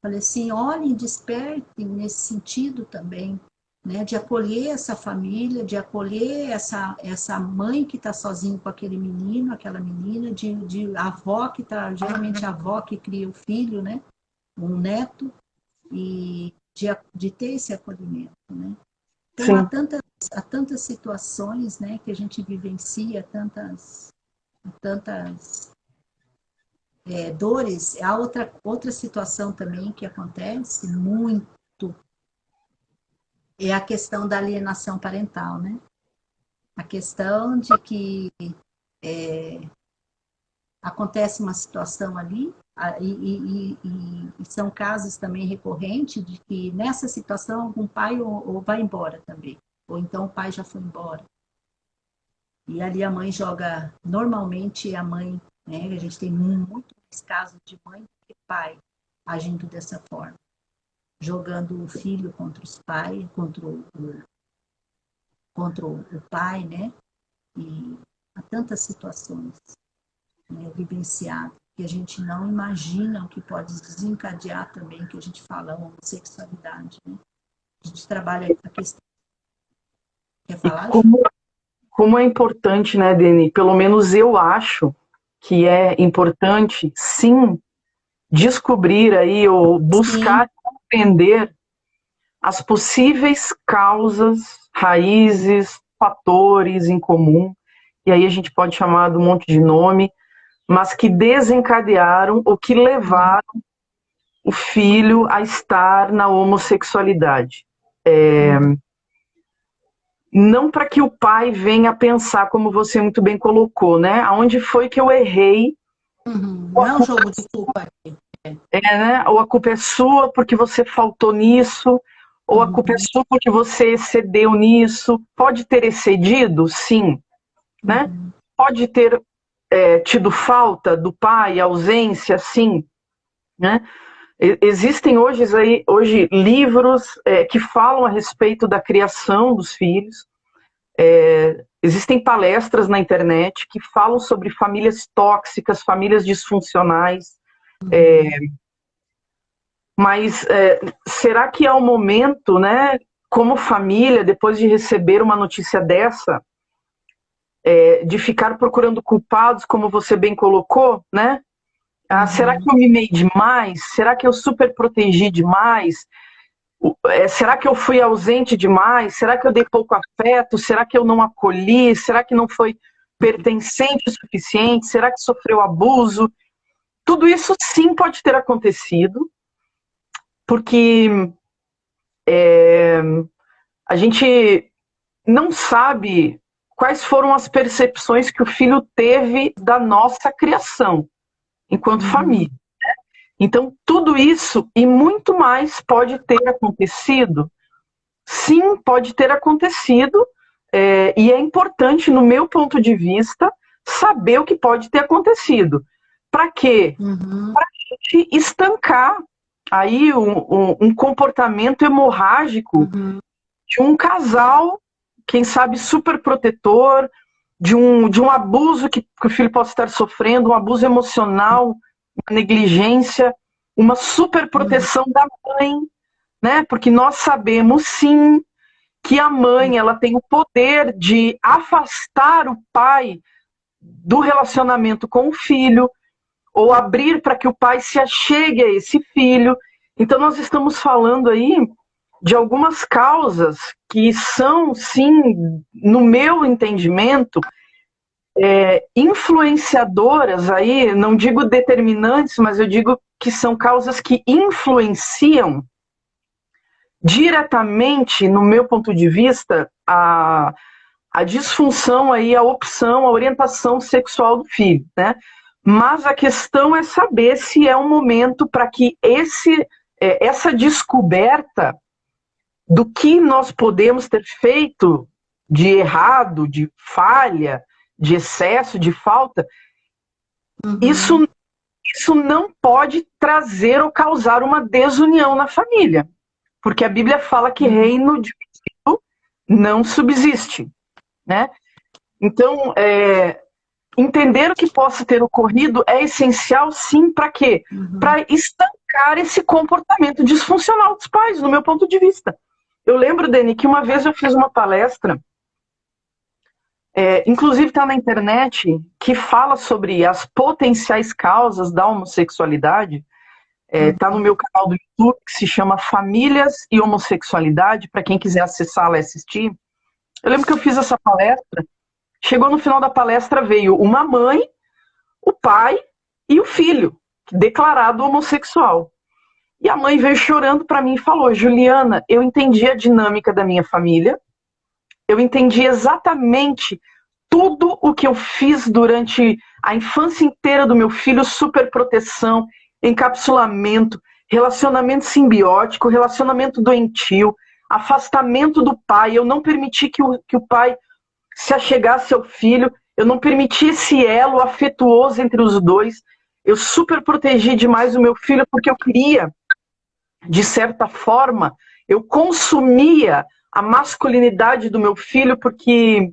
Falei assim, olhem, despertem nesse sentido também, né, de acolher essa família, de acolher essa mãe que está sozinha com aquele menino, aquela menina, de avó que está, geralmente a avó que cria o filho, né, um neto, e de ter esse acolhimento, né. Então, há tantas situações, né, que a gente vivencia, tantas dores. Há outra situação também que acontece muito, é a questão da alienação parental, né? A questão de que acontece uma situação ali, e são casos também recorrentes de que nessa situação algum pai ou vai embora também, ou então o pai já foi embora. E ali a mãe joga, normalmente a mãe, né? A gente tem muito mais casos de mãe do que pai agindo dessa forma, jogando o filho contra os pais, contra o pai, né? E há tantas situações, né, vivenciadas que a gente não imagina o que pode desencadear também, que a gente fala a homossexualidade, né? A gente trabalha a questão. Quer falar, Ju? Como é importante, né, Deni? Pelo menos eu acho que é importante, sim, descobrir aí ou buscar compreender as possíveis causas, raízes, fatores em comum, e aí a gente pode chamar de um monte de nome, mas que desencadearam ou que levaram o filho a estar na homossexualidade. Não para que o pai venha pensar, como você muito bem colocou, né? Aonde foi que eu errei? Não é um jogo de culpa aqui. Né? Ou a culpa é sua porque você faltou nisso, ou a culpa é sua porque você excedeu nisso. Pode ter excedido? Sim. Né? Pode ter tido falta do pai, ausência? Sim. Né? Existem hoje livros que falam a respeito da criação dos filhos. Existem palestras na internet que falam sobre famílias tóxicas, famílias disfuncionais. Mas será que é o momento, né, como família, depois de receber uma notícia dessa, de ficar procurando culpados, como você bem colocou, né? Será que eu mimei demais? Será que eu super protegi demais? Será que eu fui ausente demais? Será que eu dei pouco afeto? Será que eu não acolhi? Será que não foi pertencente o suficiente? Será que sofreu abuso? Tudo isso sim pode ter acontecido, porque a gente não sabe quais foram as percepções que o filho teve da nossa criação enquanto família. Então, tudo isso e muito mais pode ter acontecido. Sim, pode ter acontecido, e é importante, no meu ponto de vista, saber o que pode ter acontecido. Para quê? Para a gente estancar aí um comportamento hemorrágico de um casal, quem sabe, super protetor, de um abuso que o filho possa estar sofrendo, um abuso emocional, uma negligência, uma super proteção da mãe, né? Porque nós sabemos, sim, que a mãe ela tem o poder de afastar o pai do relacionamento com o filho, ou abrir para que o pai se achegue a esse filho. Então, nós estamos falando aí de algumas causas que são, sim, no meu entendimento, influenciadoras aí, não digo determinantes, mas eu digo que são causas que influenciam diretamente, no meu ponto de vista, a disfunção aí, a opção, a orientação sexual do filho, né? Mas a questão é saber se é um momento para que essa descoberta do que nós podemos ter feito de errado, de falha, de excesso, de falta, isso, isso não pode trazer ou causar uma desunião na família. Porque a Bíblia fala que reino dividido não subsiste, né? Então, entender o que possa ter ocorrido é essencial, sim, para quê? Para estancar esse comportamento disfuncional dos pais, no meu ponto de vista. Eu lembro, Dani, que uma vez eu fiz uma palestra, inclusive está na internet, que fala sobre as potenciais causas da homossexualidade. Está no meu canal do YouTube, que se chama Famílias e Homossexualidade, para quem quiser acessá-la e assistir. Eu lembro que eu fiz essa palestra, chegou no final da palestra, veio uma mãe, o pai e o filho, declarado homossexual. E a mãe veio chorando para mim e falou: Juliana, eu entendi a dinâmica da minha família, eu entendi exatamente tudo o que eu fiz durante a infância inteira do meu filho, superproteção, encapsulamento, relacionamento simbiótico, relacionamento doentio, afastamento do pai. Eu não permiti que o pai se achegasse ao filho, eu não permiti esse elo afetuoso entre os dois. Eu super protegi demais o meu filho porque eu queria, de certa forma, eu consumia a masculinidade do meu filho porque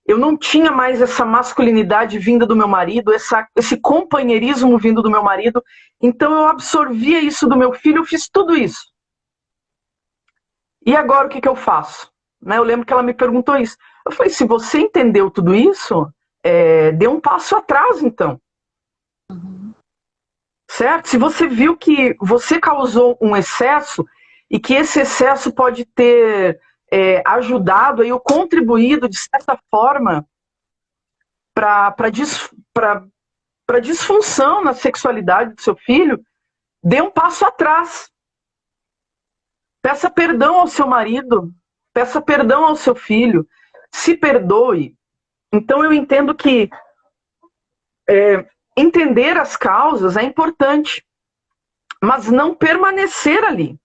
eu não tinha mais essa masculinidade vinda do meu marido, esse companheirismo vindo do meu marido. Então eu absorvia isso do meu filho, eu fiz tudo isso. E agora o que eu faço? Eu lembro que ela me perguntou isso. Eu falei: se você entendeu tudo isso, dê um passo atrás, então. Certo? Se você viu que você causou um excesso e que esse excesso pode ter ajudado aí, ou contribuído, de certa forma, para a disfunção na sexualidade do seu filho, dê um passo atrás. Peça perdão ao seu marido, peça perdão ao seu filho, se perdoe. Então eu entendo que entender as causas é importante, mas não permanecer ali,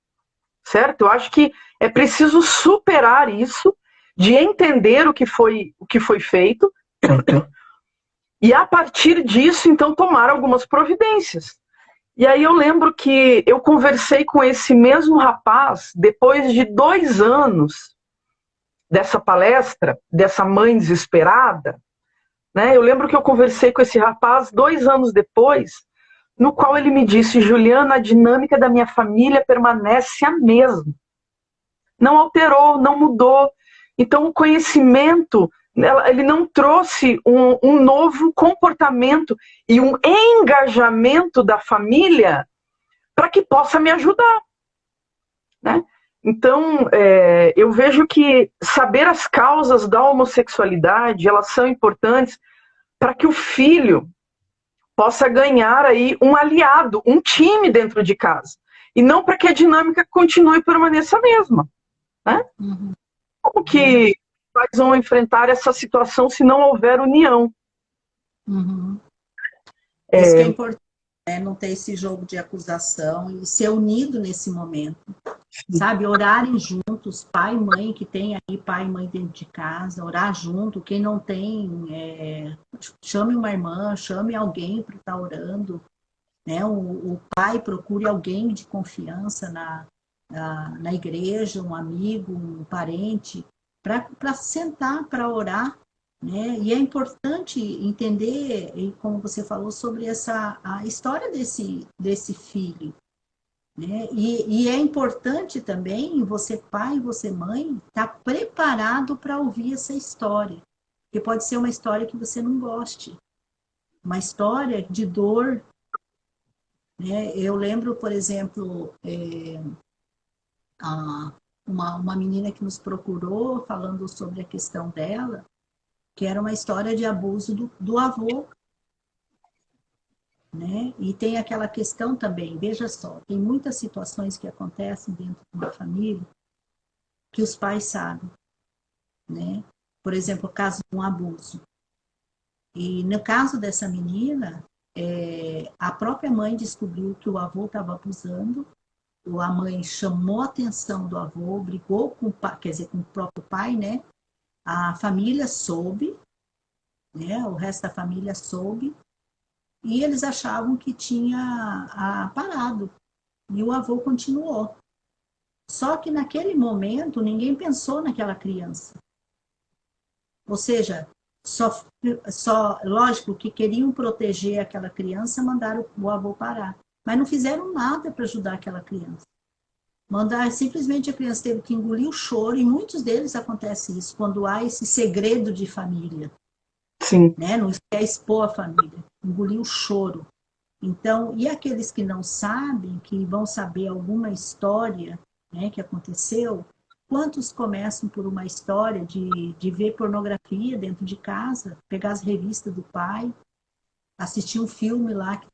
certo? Eu acho que é preciso superar isso, de entender o que foi feito, e a partir disso, então, tomar algumas providências. E aí eu lembro que eu conversei com esse mesmo rapaz depois de 2 anos dessa palestra, dessa mãe desesperada, né? Eu lembro que eu conversei com esse rapaz 2 anos depois, no qual ele me disse: Juliana, a dinâmica da minha família permanece a mesma. Não alterou, não mudou. Então o conhecimento, ele não trouxe um novo comportamento e um engajamento da família para que possa me ajudar, né? Então, eu vejo que saber as causas da homossexualidade, elas são importantes para que o filho possa ganhar aí um aliado, um time dentro de casa. E não para que a dinâmica continue e permaneça a mesma, né? Como que pais vão enfrentar essa situação se não houver união? Isso que é importante, né? Não ter esse jogo de acusação e ser unido nesse momento. Sabe, orarem juntos, pai e mãe, que tem aí pai e mãe dentro de casa, orar junto. Quem não tem, chame uma irmã, chame alguém para estar orando, né? O pai procure alguém de confiança na igreja, um amigo, um parente, para sentar, para orar, né? E é importante entender, e como você falou, sobre a história desse filho. Né? E é importante também você, pai, você, mãe, estar preparado para ouvir essa história. Porque pode ser uma história que você não goste. Uma história de dor. Né? Eu lembro, por exemplo, uma menina que nos procurou falando sobre a questão dela, que era uma história de abuso do avô. Né? E tem aquela questão também, veja só, tem muitas situações que acontecem dentro de uma família que os pais sabem, né? Por exemplo, o caso de um abuso. E no caso dessa menina, a própria mãe descobriu que o avô estava abusando a mãe chamou a atenção do avô, brigou com o pai, quer dizer, com o próprio pai, né? A família soube, né? O resto da família soube, e eles achavam que tinha parado. E o avô continuou. Só que naquele momento ninguém pensou naquela criança. Ou seja, lógico que queriam proteger aquela criança, mandaram o avô parar. Mas não fizeram nada para ajudar aquela criança. Simplesmente a criança teve que engolir o choro, e muitos deles acontece isso, quando há esse segredo de família. Sim. Né? Não quer expor a família, engolir o choro. Então, e aqueles que não sabem, que vão saber alguma história, né, que aconteceu, quantos começam por uma história de ver pornografia dentro de casa, pegar as revistas do pai, assistir um filme lá que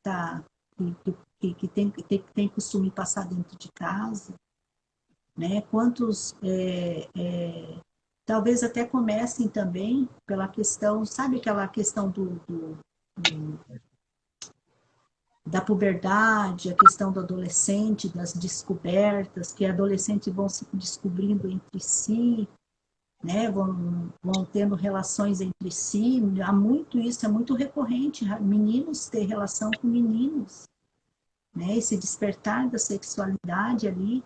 tem costume passar dentro de casa, né? Quantos talvez até comecem também pela questão, sabe aquela questão da puberdade, a questão do adolescente, das descobertas, que adolescentes vão se descobrindo entre si, né? Vão tendo relações entre si. Há muito isso, é muito recorrente, meninos ter relação com meninos, né? Esse despertar da sexualidade ali,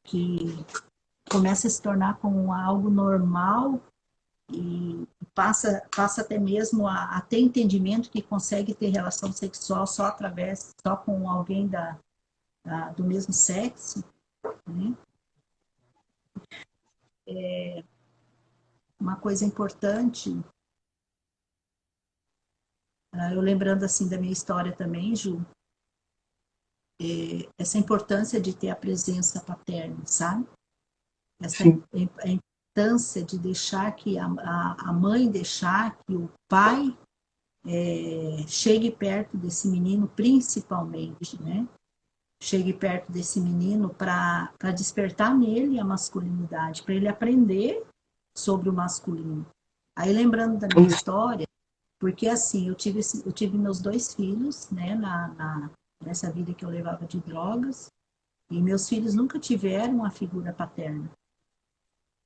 que começa a se tornar como algo normal, e passa até mesmo a ter entendimento que consegue ter relação sexual só com alguém do mesmo sexo, né? Uma coisa importante, eu lembrando assim da minha história também, Ju, essa importância de ter a presença paterna, sabe? Essa Sim. a importância de deixar que a mãe deixar que o pai chegue perto desse menino, principalmente, né? Chegue perto desse menino para despertar nele a masculinidade, para ele aprender sobre o masculino. Aí, lembrando da minha história, porque assim, eu tive meus 2 filhos, né, nessa vida que eu levava de drogas, e meus filhos nunca tiveram uma figura paterna.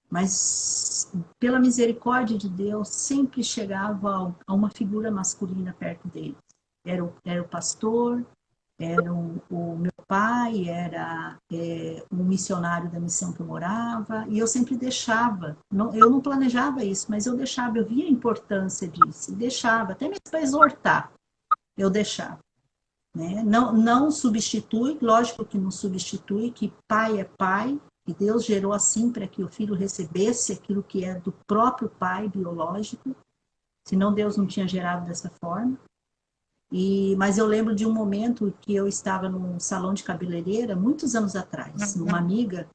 Mas, pela misericórdia de Deus, sempre chegava a uma figura masculina perto deles. Era o pastor, era o meu pai, era um missionário da missão que eu morava, e eu sempre deixava. Eu não planejava isso, mas eu deixava, eu via a importância disso, e deixava, até mesmo para exortar, eu deixava. Né? Não substitui, lógico que não substitui, que pai é pai, que Deus gerou assim para que o filho recebesse aquilo que é do próprio pai biológico, senão Deus não tinha gerado dessa forma. Mas eu lembro de um momento que eu estava num salão de cabeleireira, muitos anos atrás, numa amiga,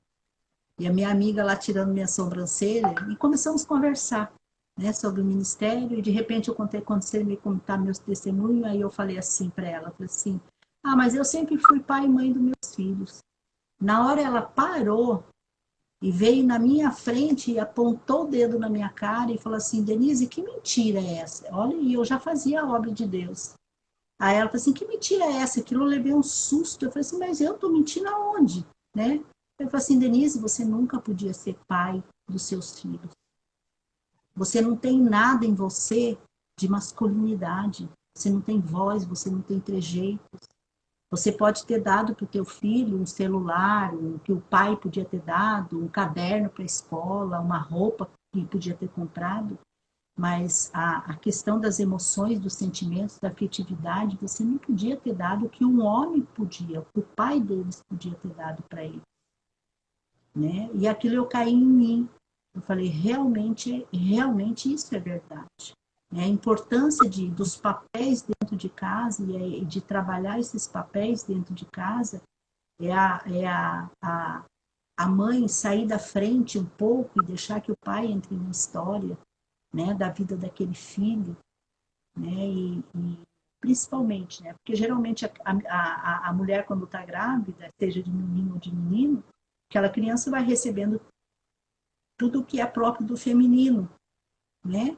e a minha amiga lá tirando minha sobrancelha, e começamos a conversar, né, sobre o ministério, e de repente eu contei, quando você me contar meus testemunhos, aí eu falei assim para ela, falei assim, mas eu sempre fui pai e mãe dos meus filhos. Na hora ela parou e veio na minha frente e apontou o dedo na minha cara e falou assim, Denise, que mentira é essa? Olha, e eu já fazia a obra de Deus. Aí ela falou assim, que mentira é essa? Aquilo eu levei um susto. Eu falei assim, mas eu tô mentindo aonde? Né? Eu falei assim, Denise, você nunca podia ser pai dos seus filhos. Você não tem nada em você de masculinidade. Você não tem voz, você não tem trejeitos. Você pode ter dado para o teu filho um celular, que o pai podia ter dado, um caderno para a escola, uma roupa que podia ter comprado, mas a questão das emoções, dos sentimentos, da afetividade, você não podia ter dado o que um homem podia, o que o pai deles podia ter dado para ele. Né? E aquilo eu caí em mim. Eu falei, realmente isso é verdade. A importância dos papéis dentro de casa e de trabalhar esses papéis dentro de casa a mãe sair da frente um pouco e deixar que o pai entre na história, né, da vida daquele filho, né, e principalmente, né, porque geralmente a mulher quando está grávida, seja de menino ou de menino, aquela criança vai recebendo tudo o que é próprio do feminino, né?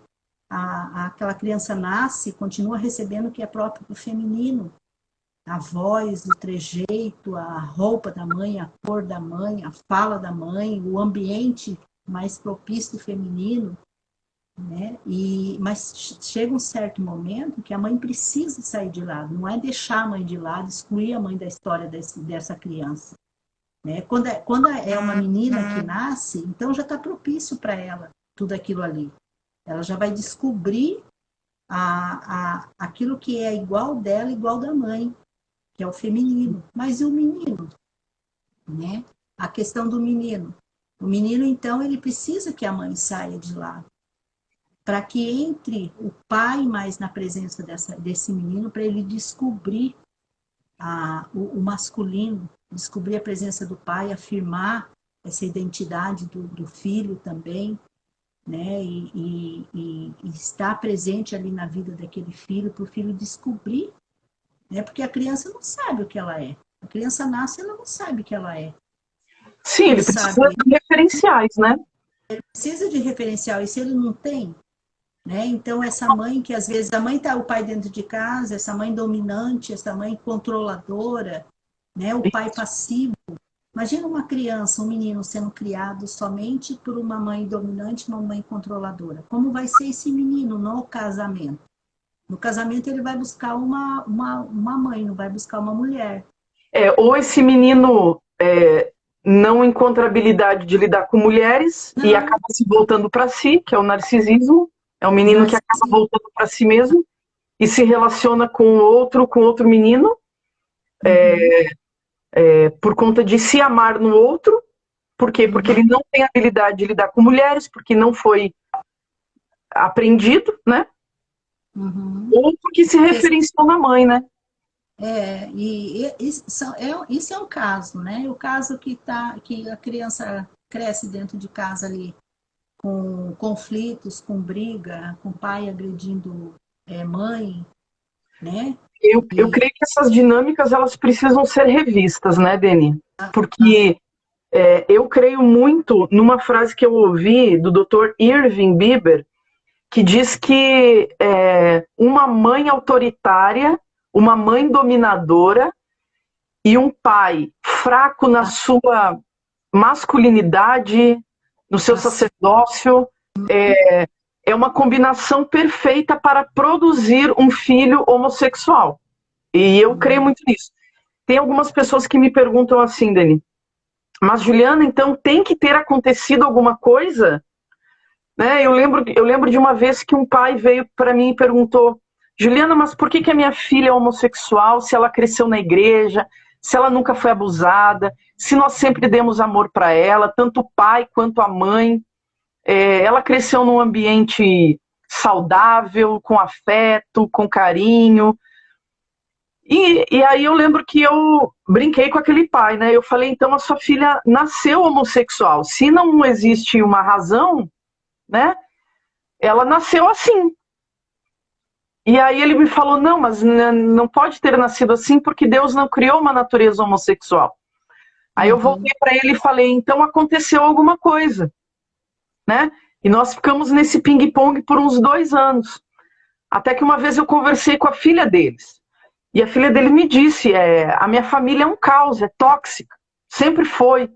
Aquela criança nasce e continua recebendo o que é próprio do feminino. A voz, o trejeito, a roupa da mãe, a cor da mãe, a fala da mãe, o ambiente mais propício feminino, né? Mas chega um certo momento que a mãe precisa sair de lado, não é deixar a mãe de lado, excluir a mãe da história dessa criança. Né? Quando é uma menina que nasce, então já está propício para ela tudo aquilo ali. Ela já vai descobrir aquilo que é igual dela, igual da mãe, que é o feminino. Mas e o menino? Né? A questão do menino. O menino, então, ele precisa que a mãe saia de lá, para que entre o pai mais na presença desse menino, para ele descobrir o masculino, descobrir a presença do pai, afirmar essa identidade do filho também, né? E estar presente ali na vida daquele filho, para o filho descobrir, né? Porque a criança não sabe o que ela é. A criança nasce e ela não sabe o que ela é. Sim, ele precisa de referenciais, né? Ele precisa de referencial, e se ele não tem, né? Então, essa mãe que às vezes a mãe está o pai dentro de casa, essa mãe dominante, essa mãe controladora, né? O pai passivo. Imagina uma criança, um menino sendo criado somente por uma mãe dominante, uma mãe controladora. Como vai ser esse menino no casamento? No casamento ele vai buscar uma mãe, não vai buscar uma mulher. Ou esse menino não encontra habilidade de lidar com mulheres e acaba se voltando para si, que é o narcisismo. É um menino que acaba voltando para si mesmo e se relaciona com outro menino, por conta de se amar no outro. Por quê? Porque ele não tem habilidade de lidar com mulheres, porque não foi aprendido, né? Ou porque se referenciou na mãe, né? Isso é um caso, né? O caso que a criança cresce dentro de casa ali, com conflitos, com briga, com pai agredindo mãe, né? Eu creio que essas dinâmicas elas precisam ser revistas, né, Deni? Porque eu creio muito numa frase que eu ouvi do Dr. Irving Bieber, que diz que uma mãe autoritária, uma mãe dominadora e um pai fraco na sua masculinidade, no seu sacerdócio, é uma combinação perfeita para produzir um filho homossexual. E eu creio muito nisso. Tem algumas pessoas que me perguntam assim, Dani, mas Juliana, então tem que ter acontecido alguma coisa? Né? Eu lembro de uma vez que um pai veio para mim e perguntou, Juliana, mas por que a minha filha é homossexual, se ela cresceu na igreja, se ela nunca foi abusada, se nós sempre demos amor para ela, tanto o pai quanto a mãe, ela cresceu num ambiente saudável, com afeto, com carinho. E aí eu lembro que eu brinquei com aquele pai, né? Eu falei, então a sua filha nasceu homossexual. Se não existe uma razão, né? Ela nasceu assim. E aí ele me falou, não, mas não pode ter nascido assim porque Deus não criou uma natureza homossexual. Aí eu voltei para ele e falei, então aconteceu alguma coisa, né? E nós ficamos nesse ping-pong por uns 2 anos. Até que uma vez eu conversei com a filha deles. E a filha dele me disse, a minha família é um caos, é tóxica. Sempre foi.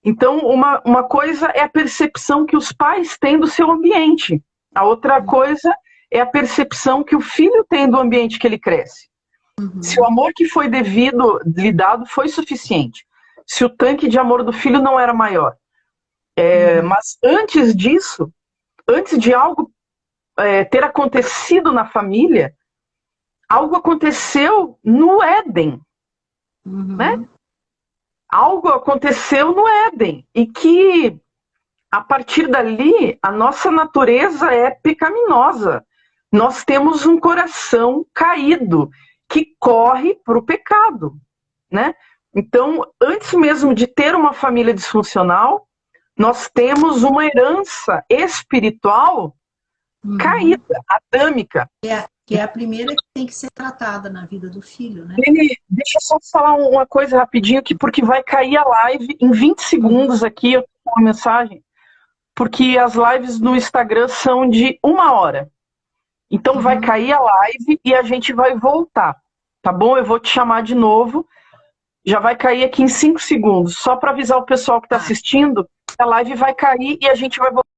Então, uma coisa é a percepção que os pais têm do seu ambiente. A outra coisa é a percepção que o filho tem do ambiente que ele cresce. Se o amor que foi lhe dado foi suficiente. Se o tanque de amor do filho não era maior. Mas antes disso, antes de algo ter acontecido na família, algo aconteceu no Éden. Né? Algo aconteceu no Éden. E que, a partir dali, a nossa natureza é pecaminosa. Nós temos um coração caído que corre para o pecado, né? Então, antes mesmo de ter uma família disfuncional, nós temos uma herança espiritual caída, adâmica. Que é a primeira que tem que ser tratada na vida do filho, né? Deixa eu só falar uma coisa rapidinho, porque vai cair a live em 20 segundos aqui, eu tenho uma mensagem, porque as lives no Instagram são de 1 hora. Então vai cair a live e a gente vai voltar. tá bom? Eu vou te chamar de novo. Já vai cair aqui em 5 segundos. Só para avisar o pessoal que está assistindo, a live vai cair e a gente vai voltar.